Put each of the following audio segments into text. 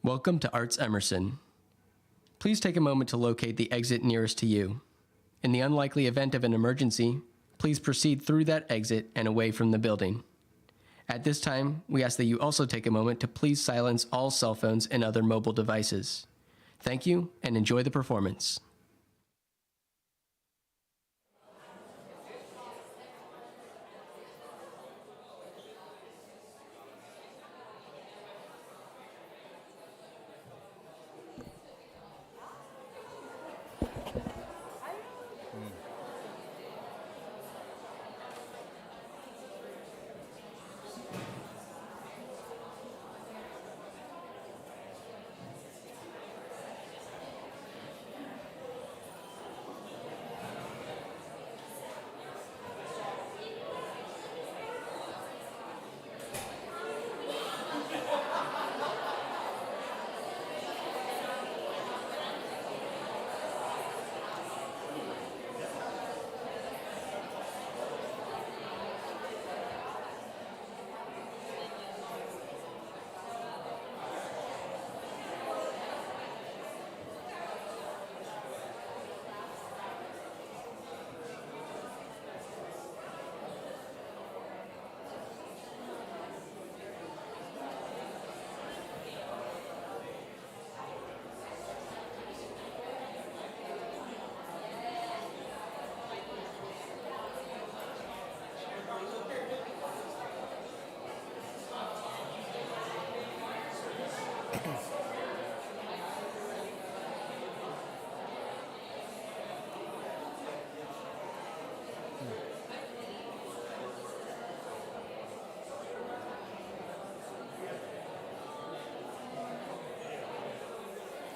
Welcome to Arts Emerson. Please take a moment to locate the exit nearest to you. In the unlikely event of an emergency, please proceed through that exit and away from the building. At this time, we ask that you also take a moment to please silence all cell phones and other mobile devices. Thank you and enjoy the performance.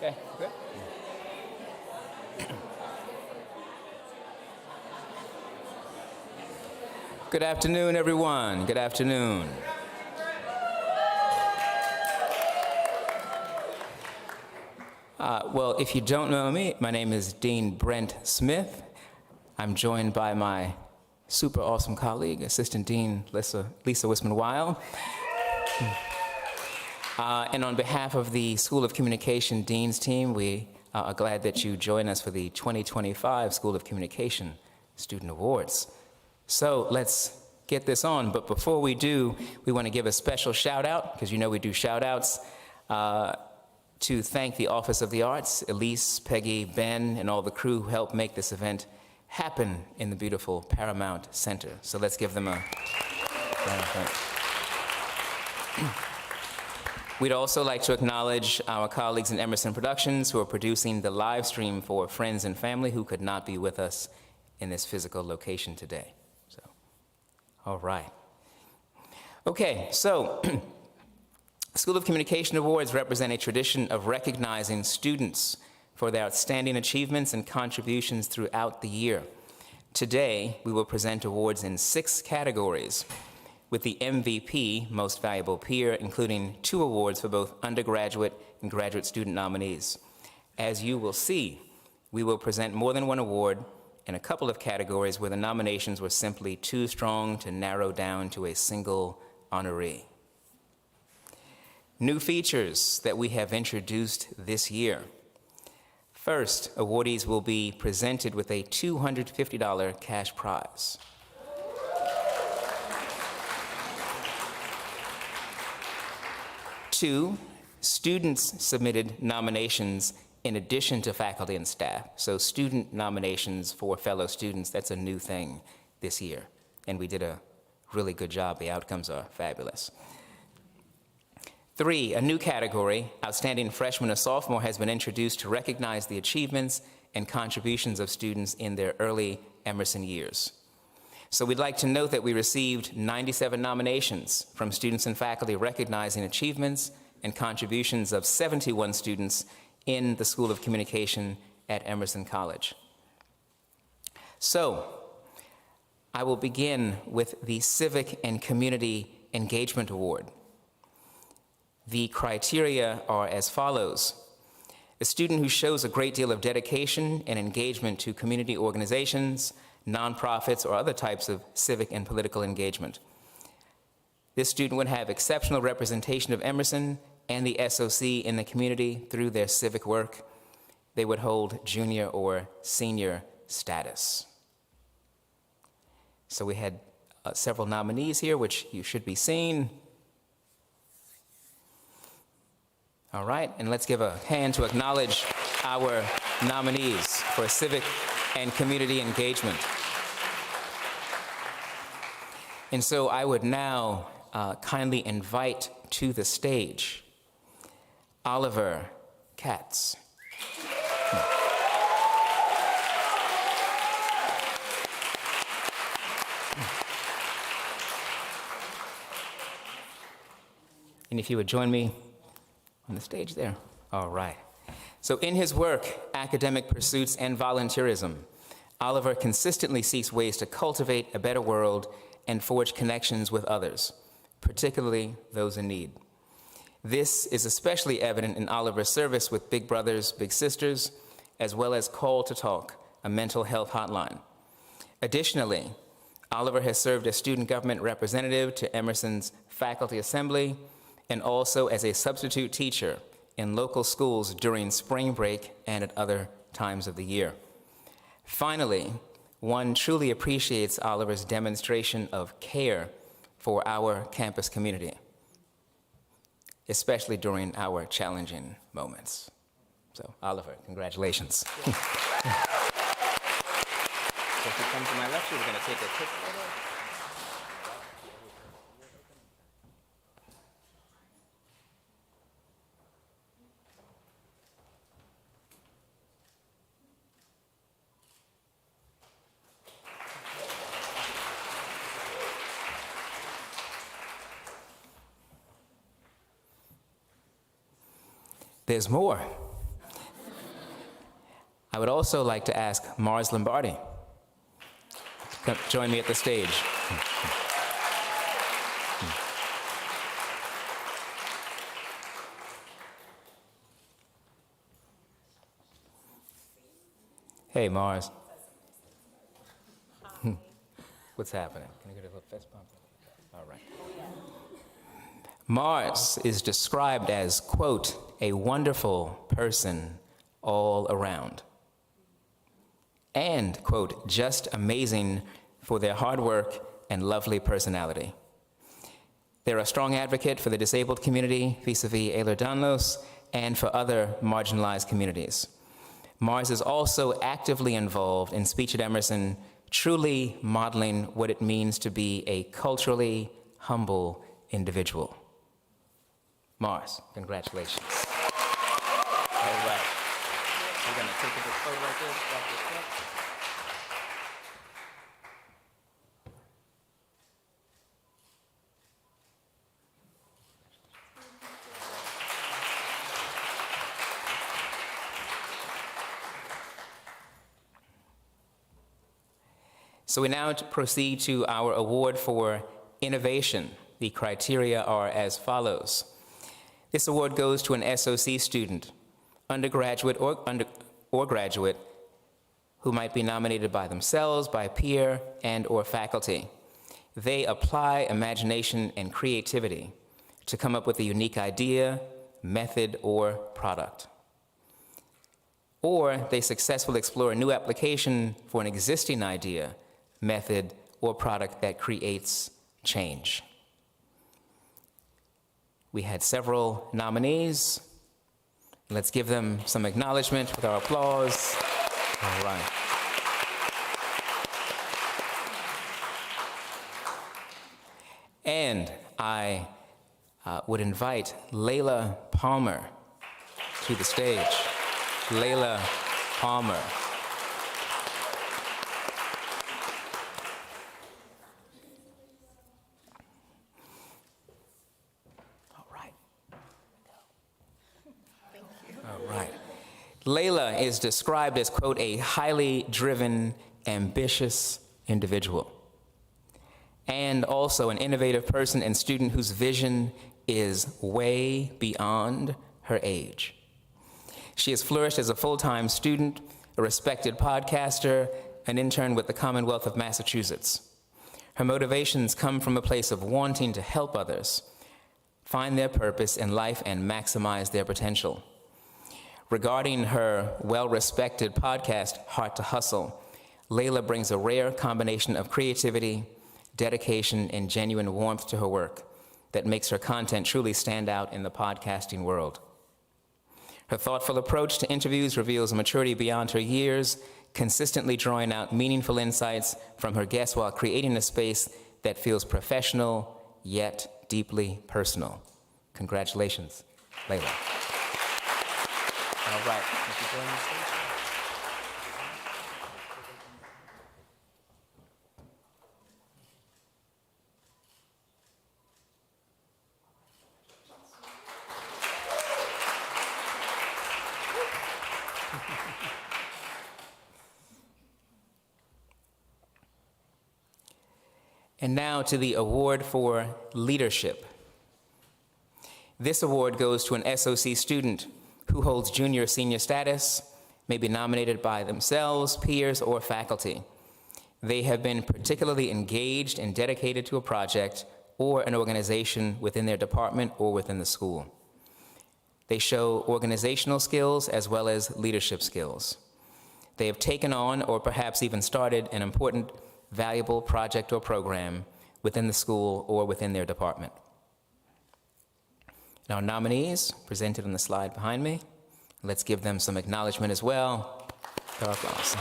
Okay, good. Good afternoon, everyone. Good afternoon. Well, if you don't know me, my name is Dean Brent Smith. I'm joined by my super awesome colleague, Assistant Dean Lisa Wisman-Weil. And on behalf of the School of Communication Dean's team, we are glad that you join us for the 2025 School of Communication Student Awards. So let's get this on, but before we do, we want to give a special shout out, because you know we do shout outs, to thank the Office of the Arts, Elise, Peggy, Ben, and all the crew who helped make this event happen in the beautiful Paramount Center. So let's give them a round of applause. We'd also like to acknowledge our colleagues in Emerson Productions who are producing the live stream for friends and family who could not be with us in this physical location today. So, all right. Okay, so School of Communication Awards represent a tradition of recognizing students for their outstanding achievements and contributions throughout the year. Today, we will present awards in 6 categories, with the MVP, Most Valuable Peer, including 2 awards for both undergraduate and graduate student nominees. As you will see, we will present more than 1 award in a couple of categories where the nominations were simply too strong to narrow down to a single honoree. New features that we have introduced this year. First, awardees will be presented with a $250 cash prize. Two, students submitted nominations in addition to faculty and staff. So student nominations for fellow students, that's a new thing this year. And we did a really good job. The outcomes are fabulous. 3, a new category, Outstanding Freshman or Sophomore, has been introduced to recognize the achievements and contributions of students in their early Emerson years. So we'd like to note that we received 97 nominations from students and faculty recognizing achievements and contributions of 71 students in the School of Communication at Emerson College. So I will begin with the Civic and Community Engagement Award. The criteria are as follows. A student who shows a great deal of dedication and engagement to community organizations, nonprofits, or other types of civic and political engagement. This student would have exceptional representation of Emerson and the SOC in the community through their civic work, they would hold junior or senior status. So we had several nominees here, which you should be seeing. All right, and let's give a hand to acknowledge our nominees for civic and community engagement. And so I would now kindly invite to the stage Oliver Katz. And if you would join me on the stage there. All right. So in his work, Academic Pursuits and Volunteerism, Oliver consistently seeks ways to cultivate a better world and forge connections with others, particularly those in need. This is especially evident in Oliver's service with Big Brothers Big Sisters, as well as Call to Talk, a mental health hotline. Additionally, Oliver has served as student government representative to Emerson's faculty assembly and also as a substitute teacher in local schools during spring break and at other times of the year. Finally, one truly appreciates Oliver's demonstration of care for our campus community, especially during our challenging moments. So, Oliver, congratulations. So if you come to my left, we're going to take a quick photo. There's more. I would also like to ask Mars Lombardi to come join me at the stage. Hey, Mars. What's happening? Can I get a little fist bump? All right. Mars is described as, quote, a wonderful person all around, and, quote, just amazing for their hard work and lovely personality. They're a strong advocate for the disabled community vis-a-vis Ehlers-Danlos and for other marginalized communities. Mars is also actively involved in Speech at Emerson, truly modeling what it means to be a culturally humble individual. Mars, congratulations. All right. We're going to take a photo like this. Walk this way. So we now proceed to our award for innovation. The criteria are as follows. This award goes to an SOC student, undergraduate or graduate, who might be nominated by themselves, by peer, and or faculty. They apply imagination and creativity to come up with a unique idea, method, or product. Or they successfully explore a new application for an existing idea, method, or product that creates change. We had several nominees. Let's give them some acknowledgement with our applause. All right. And I would invite Layla Palmer to the stage. Layla Palmer. Layla is described as, quote, a highly driven, ambitious individual, and also an innovative person and student whose vision is way beyond her age. She has flourished as a full-time student, a respected podcaster, an intern with the Commonwealth of Massachusetts. Her motivations come from a place of wanting to help others, find their purpose in life and maximize their potential. Regarding her well-respected podcast, Heart to Hustle, Layla brings a rare combination of creativity, dedication, and genuine warmth to her work that makes her content truly stand out in the podcasting world. Her thoughtful approach to interviews reveals a maturity beyond her years, consistently drawing out meaningful insights from her guests while creating a space that feels professional yet deeply personal. Congratulations, Layla. All right, would you join the stage? And now to the award for leadership. This award goes to an SOC student who holds junior or senior status, may be nominated by themselves, peers, or faculty. They have been particularly engaged and dedicated to a project or an organization within their department or within the school. They show organizational skills as well as leadership skills. They have taken on or perhaps even started an important, valuable project or program within the school or within their department. Our nominees, presented on the slide behind me. Let's give them some acknowledgement as well. Applause.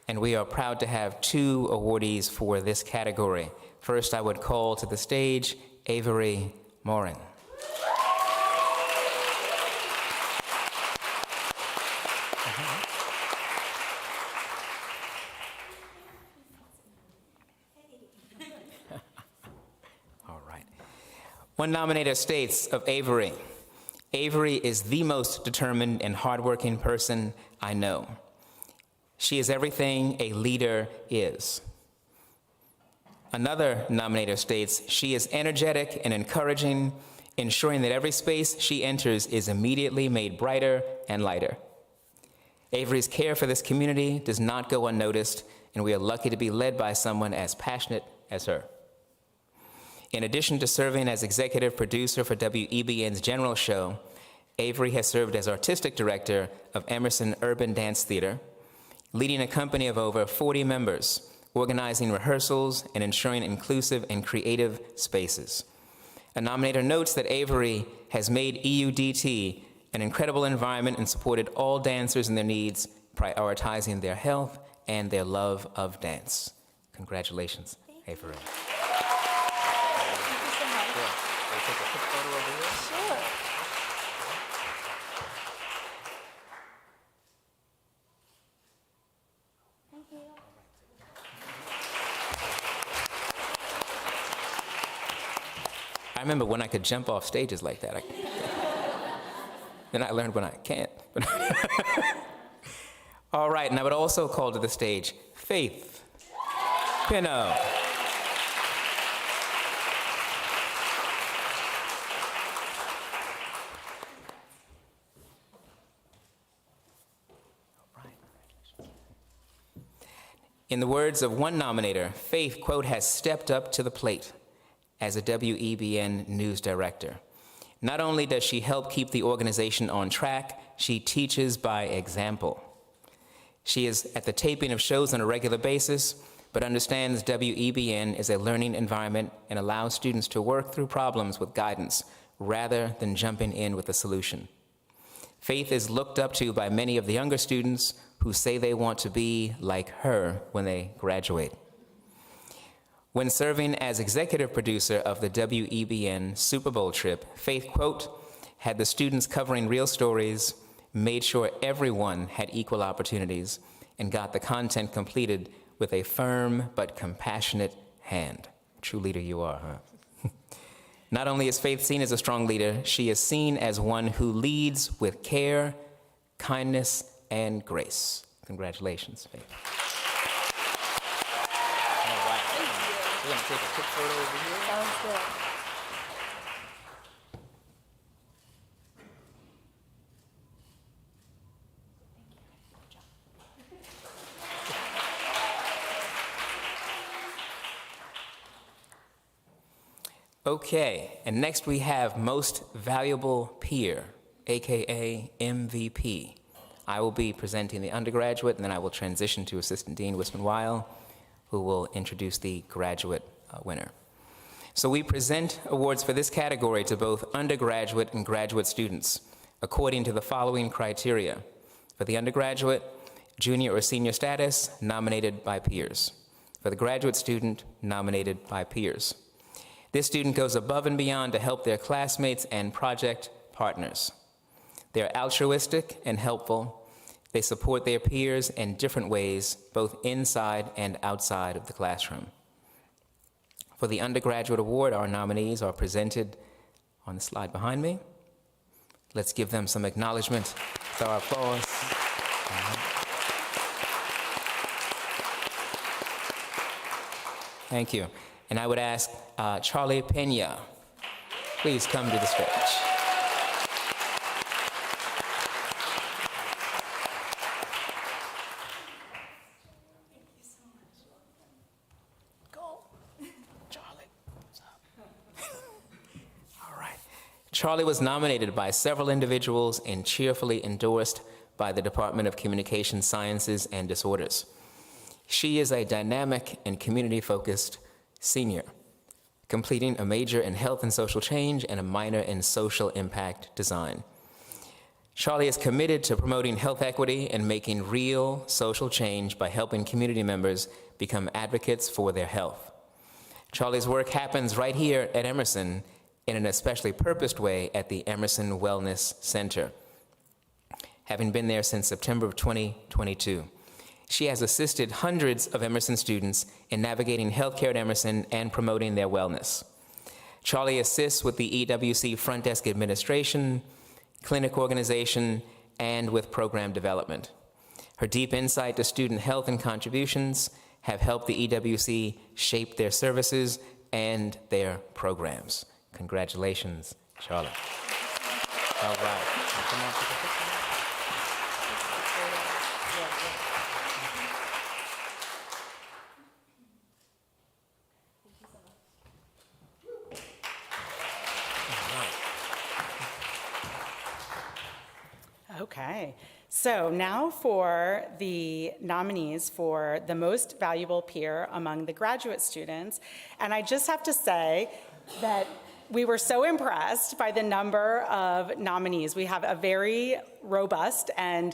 And we are proud to have 2 awardees for this category. First, I would call to the stage Avery Morin. One nominator states of Avery, Avery is the most determined and hardworking person I know. She is everything a leader is. Another nominator states, she is energetic and encouraging, ensuring that every space she enters is immediately made brighter and lighter. Avery's care for this community does not go unnoticed, and we are lucky to be led by someone as passionate as her. In addition to serving as executive producer for WEBN's General Show, Avery has served as artistic director of Emerson Urban Dance Theater, leading a company of over 40 members, organizing rehearsals and ensuring inclusive and creative spaces. A nominator notes that Avery has made EUDT an incredible environment and supported all dancers in their needs, prioritizing their health and their love of dance. Congratulations, Avery. Take a quick photo over here? Sure. Thank you. I remember when I could jump off stages like that. Then I learned when I can't. All right, and I would also call to the stage Faith Pino. In the words of one nominator, Faith, quote, has stepped up to the plate as a WEBN news director. Not only does she help keep the organization on track, she teaches by example. She is at the taping of shows on a regular basis, but understands WEBN is a learning environment and allows students to work through problems with guidance rather than jumping in with a solution. Faith is looked up to by many of the younger students who say they want to be like her when they graduate. When serving as executive producer of the WEBN Super Bowl trip, Faith, quote, had the students covering real stories, made sure everyone had equal opportunities, and got the content completed with a firm but compassionate hand. True leader you are, huh? Not only is Faith seen as a strong leader, she is seen as one who leads with care, kindness, and grace. Congratulations, Faith. All right. We're going to take a quick photo over here. Sounds good. Okay, and next we have Most Valuable Peer, AKA MVP. I will be presenting the undergraduate, and then I will transition to Assistant Dean Wisman Weil, who will introduce the graduate winner. So we present awards for this category to both undergraduate and graduate students, according to the following criteria. For the undergraduate, junior or senior status, nominated by peers. For the graduate student, nominated by peers. This student goes above and beyond to help their classmates and project partners. They're altruistic and helpful. They support their peers in different ways, both inside and outside of the classroom. For the undergraduate award, our nominees are presented on the slide behind me. Let's give them some acknowledgement with our applause. Thank you. And I would ask Charlie Pena, please come to the stage. Charlie was nominated by several individuals and cheerfully endorsed by the Department of Communication Sciences and Disorders. She is a dynamic and community-focused senior, completing a major in health and social change and a minor in social impact design. Charlie is committed to promoting health equity and making real social change by helping community members become advocates for their health. Charlie's work happens right here at Emerson in an especially purposed way at the Emerson Wellness Center, having been there since September of 2022. She has assisted hundreds of Emerson students in navigating healthcare at Emerson and promoting their wellness. Charlie assists with the EWC front desk administration, clinic organization, and with program development. Her deep insight to student health and contributions have helped the EWC shape their services and their programs. Congratulations, Charlie. All right. Okay, so now for the nominees for the most valuable peer among the graduate students. And I just have to say that we were so impressed by the number of nominees. We have a very robust and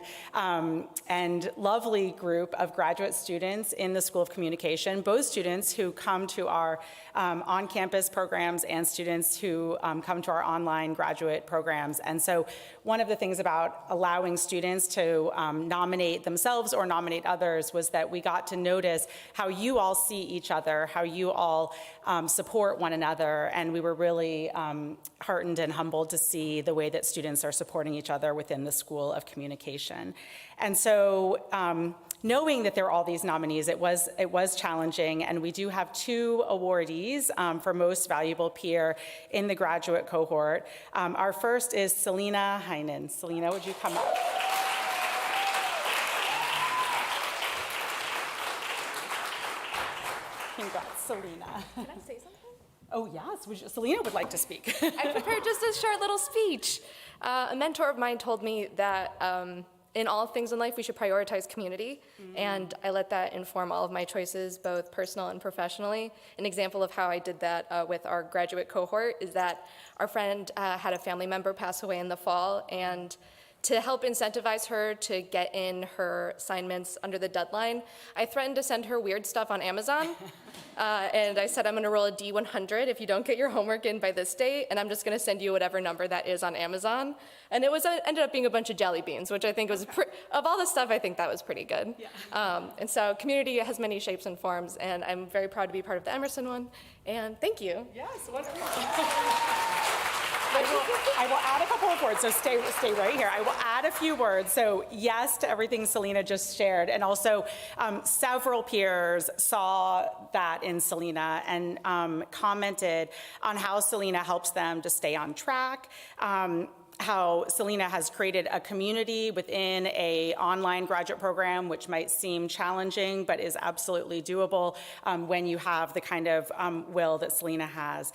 lovely group of graduate students in the School of Communication, both students who come to our on-campus programs and students who come to our online graduate programs. And so one of the things about allowing students to nominate themselves or nominate others was that we got to notice how you all see each other, how you all support one another, and we were really heartened and humbled to see the way that students are supporting each other within the School of Communication. And so knowing that there are all these nominees, it was challenging, and we do have two awardees for Most Valuable Peer in the graduate cohort. Our first is Selena Heinen. Selena, would you come up? Congrats, Selena. Can I say something? Oh, yes. Selena would like to speak. I prepared just a short little speech. A mentor of mine told me that in all things in life, we should prioritize community, and I let that inform all of my choices, both personal and professionally. An example of how I did that with our graduate cohort is that our friend had a family member pass away in the fall, and to help incentivize her to get in her assignments under the deadline, I threatened to send her weird stuff on Amazon. And I said, I'm gonna roll a D100 if you don't get your homework in by this date, and I'm just gonna send you whatever number that is on Amazon. And it ended up being a bunch of jelly beans, which I think was, of all the stuff, I think that was pretty good. Yeah. And so community has many shapes and forms, and I'm very proud to be part of the Emerson one, and thank you. Yes, wonderful. I will add a couple of words, so stay right here. I will add a few words. So yes to everything Selena just shared, and also several peers saw that in Selena and commented on how Selena helps them to stay on track, how Selena has created a community within an online graduate program, which might seem challenging, but is absolutely doable when you have the kind of will that Selena has.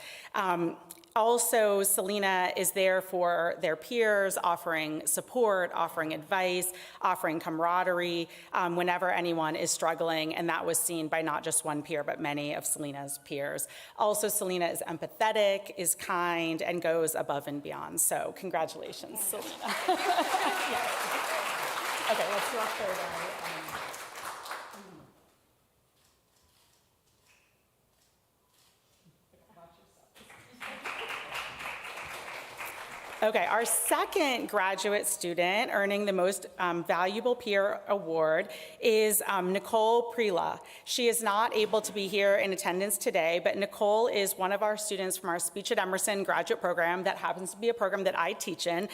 Also, Selena is there for their peers, offering support, offering advice, offering camaraderie whenever anyone is struggling, and that was seen by not just one peer, but many of Selena's peers. Also, Selena is empathetic, is kind, and goes above and beyond. So, congratulations, Selena. Yes. Okay, let's walk further. Okay, our second graduate student earning the most valuable peer award is Nicole Prila. She is not able to be here in attendance today, but Nicole is one of our students from our Speech at Emerson graduate program that happens to be a program that I teach in.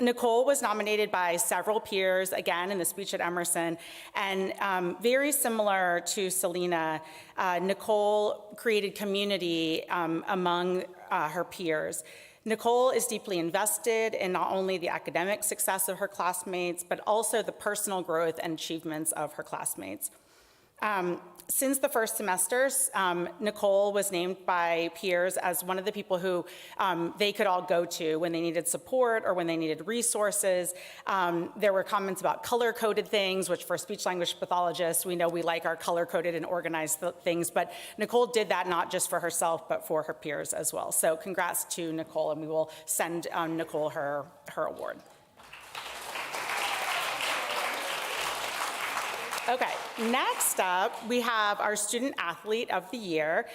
Nicole was nominated by several peers, again, in the Speech at Emerson, and very similar to Selena, Nicole created community among her peers. Nicole is deeply invested in not only the academic success of her classmates, but also the personal growth and achievements of her classmates. Since the first semester, Nicole was named by peers as one of the people who they could all go to when they needed support or when they needed resources. There were comments about color-coded things, which for speech-language pathologists, we know we like our color-coded and organized things, but Nicole did that not just for herself, but for her peers as well. So congrats to Nicole, and we will send Nicole her award. Okay, next up, we have our Student Athlete of the Year.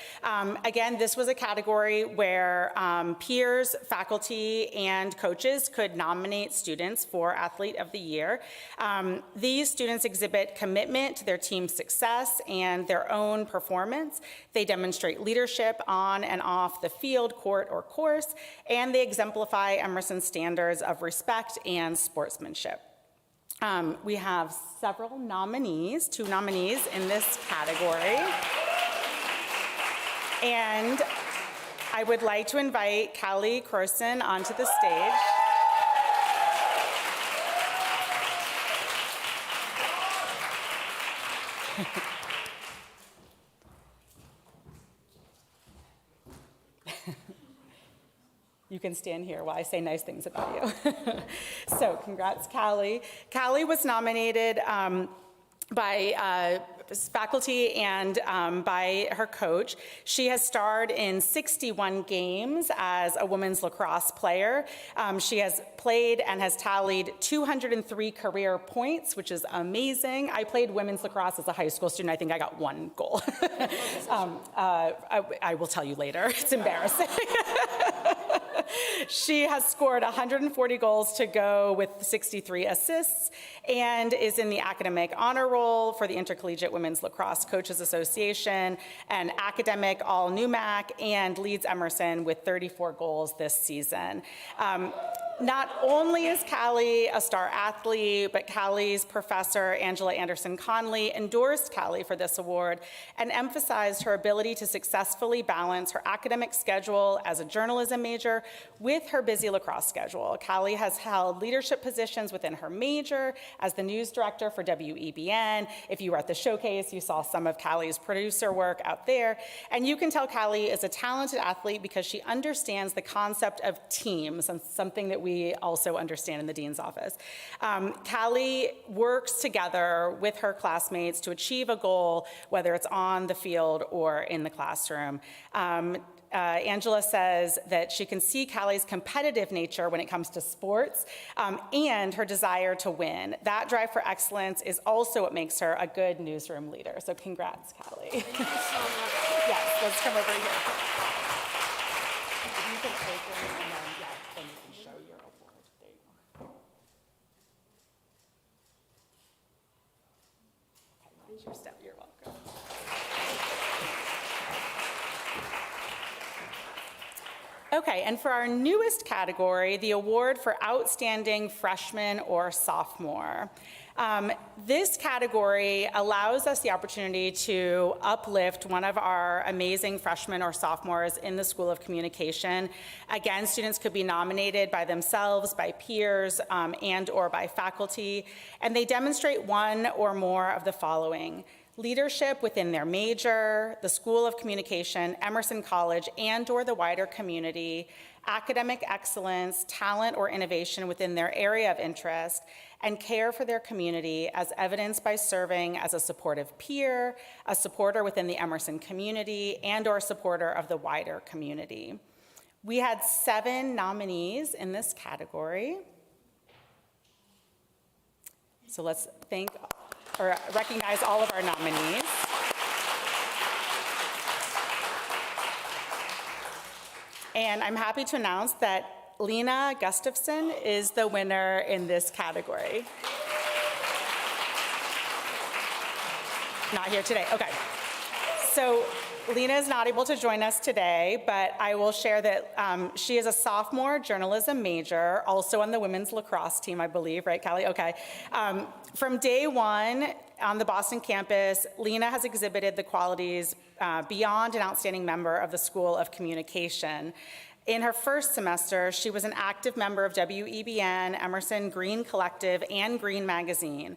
Again, this was a category where peers, faculty, and coaches could nominate students for Athlete of the Year. These students exhibit commitment to their team's success and their own performance. They demonstrate leadership on and off the field, court, or course, and they exemplify Emerson's standards of respect and sportsmanship. We have several nominees, 2 nominees in this category. And I would like to invite Callie Croson onto the stage. You can stand here while I say nice things about you. So congrats, Callie. Callie was nominated by faculty and by her coach. She has starred in 61 games as a women's lacrosse player. She has played and has tallied 203 career points, which is amazing. I played women's lacrosse as a high school student. I think I got 1 goal. I will tell you later. It's embarrassing. She has scored 140 goals to go with 63 assists and is in the academic honor roll for the Intercollegiate Women's Lacrosse Coaches Association and academic all-NUMAC, and leads Emerson with 34 goals this season. Not only is Callie a star athlete, but Callie's professor, Angela Anderson Conley, endorsed Callie for this award and emphasized her ability to successfully balance her academic schedule as a journalism major with her busy lacrosse schedule. Callie has held leadership positions within her major as the news director for WEBN. If you were at the showcase, you saw some of Callie's producer work out there. And you can tell Callie is a talented athlete because she understands the concept of teams, and something that we also understand in the dean's office. Callie works together with her classmates to achieve a goal, whether it's on the field or in the classroom. Angela says that she can see Callie's competitive nature when it comes to sports and her desire to win. That drive for excellence is also what makes her a good newsroom leader. So congrats, Callie. Thank you so much. Yes, let's come over here. You can open and then you can show your award. There you go. Okay, raise your step. You're welcome. Okay, and for our newest category, the award for Outstanding Freshman or Sophomore. This category allows us the opportunity to uplift one of our amazing freshmen or sophomores in the School of Communication. Again, students could be nominated by themselves, by peers, and or by faculty, and they demonstrate one or more of the following: leadership within their major, the School of Communication, Emerson College, and or the wider community, academic excellence, talent or innovation within their area of interest, and care for their community as evidenced by serving as a supportive peer, a supporter within the Emerson community, and or supporter of the wider community. We had 7 nominees in this category. So let's thank or recognize all of our nominees. And I'm happy to announce that Lena Gustafson is the winner in this category. Not here today, okay. So Lena is not able to join us today, but I will share that she is a sophomore journalism major, also on the women's lacrosse team, I believe, right, Callie? Okay. From day one on the Boston campus, Lena has exhibited the qualities beyond an outstanding member of the School of Communication. In her first semester, she was an active member of WEBN, Emerson Green Collective, and Green Magazine.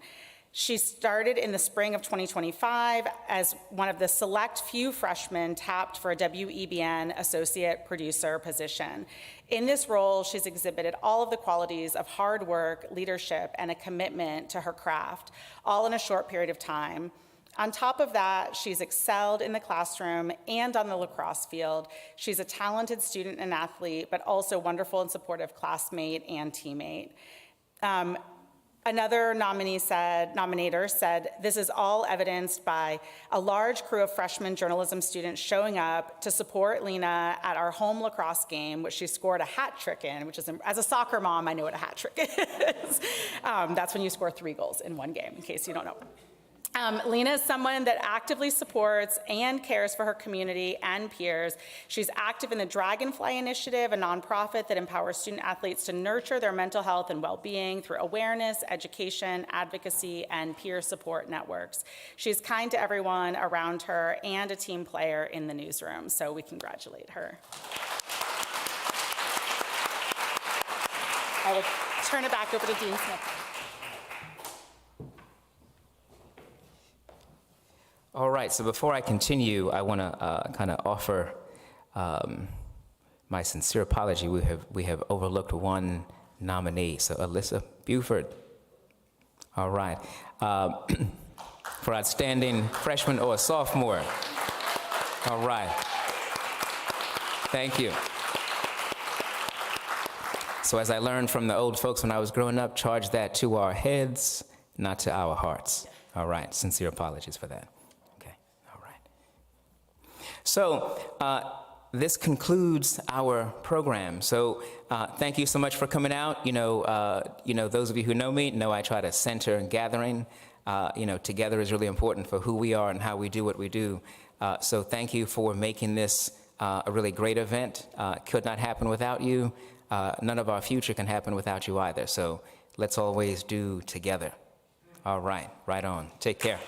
She started in the spring of 2025 as one of the select few freshmen tapped for a WEBN associate producer position. In this role, she's exhibited all of the qualities of hard work, leadership, and a commitment to her craft, all in a short period of time. On top of that, she's excelled in the classroom and on the lacrosse field. She's a talented student and athlete, but also wonderful and supportive classmate and teammate. Another nominator said, this is all evidenced by a large crew of freshman journalism students showing up to support Lena at our home lacrosse game, which she scored a hat trick in, which is, as a soccer mom, I know what a hat trick is. That's when you score 3 goals in one game, in case you don't know. Lena is someone that actively supports and cares for her community and peers. She's active in the Dragonfly Initiative, a nonprofit that empowers student athletes to nurture their mental health and well-being through awareness, education, advocacy, and peer support networks. She's kind to everyone around her and a team player in the newsroom, so we congratulate her. I will turn it back over to Dean Smith. All right, so before I continue, I want to kind of offer my sincere apology. We have overlooked one nominee, so Alyssa Buford. All right, for outstanding freshman or sophomore. All right, thank you. So as I learned from the old folks when I was growing up, charge that to our heads, not to our hearts. All right, sincere apologies for that. So this concludes our program. So thank you so much for coming out. You know, those of you who know me know I try to center gathering. Together is really important for who we are and how we do what we do. So thank you for making this a really great event. Could not happen without you. None of our future can happen without you either. So let's always do together. All right, right on. Take care.